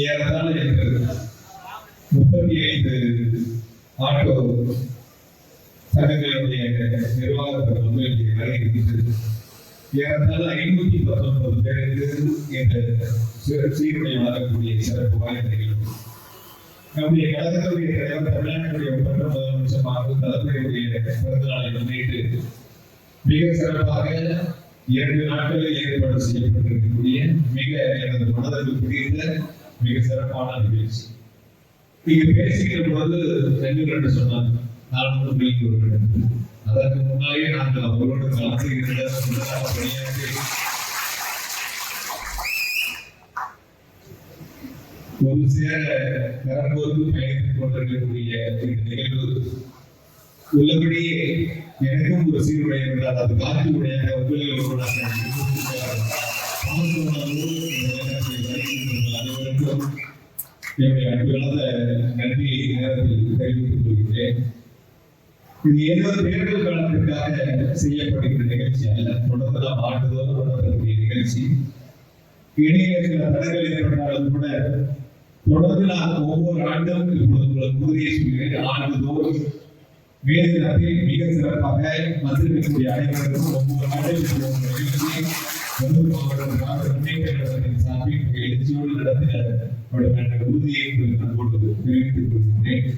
ஏறத்தாழ இருக்கிறது 35 ஆட்டோ சங்கங்களுடைய நிர்வாகத்தில் வந்து இங்கே வேலை இருக்கிறது. ஏறத்தாழ 519 பேருக்கு இந்த சீருடை வழங்கக்கூடிய சிறப்பு வாய்ந்த நிகழ்வு. நம்முடைய கழகத்துடைய தலைவர் தமிழ்நாட்டுடைய முதலமைச்சர் தலைமையுடைய பிறந்த நாளை முன்னிட்டு மிக சிறப்பாக 2 நாட்களில் ஏற்பாடு செய்யப்பட்டிருக்கக்கூடிய மிக எனது மனதிற்கு பிடித்த மிக சிறப்பான நிகழ்ச்சி. இங்கு பேசுகிற பொழுது 2 சொன்னாங்க, 400 மணிக்கு ஒரு இடத்துல. அதற்கு முன்னாலே நாங்கள் அவரோடு கலந்துகின்ற பணியாற்றி ஒரு சேர கரம்போது பயணித்துக் கொண்டிருக்கக்கூடிய இந்த நிகழ்வு உள்ளபடியே எனக்கும் ஒரு சீருடை என்றால் அது காற்று உடையாக உங்களில் ஒருவராக அனைவருக்கும் என்னுடைய அன்புகளான நன்றியை நேரத்தில் தெரிவித்துக் கொள்கிறேன். இது ஏதோ தேர்தல் காலத்திற்காக செய்யப்படுகிற நிகழ்ச்சி அல்ல, தொடர்ந்து நாம் ஆண்டுதோறும் நடத்தக்கூடிய நிகழ்ச்சி. இடையே சில தடங்கள் ஏற்பட்டாலும் கூட தொடர்ந்து நான் ஒவ்வொரு ஆண்டும் இப்பொழுது கூறிய சொல்கிறேன், ஆண்டுதோறும் வேதத்தில் மிக சிறப்பாக வந்திருக்கக்கூடிய அனைவருக்கும் ஒவ்வொரு ஆண்டும் முன்னேற்ற சார்பில் எழுச்சியோடு நடத்தின உறுதியை தெரிவித்துக் கொள்கிறேன்.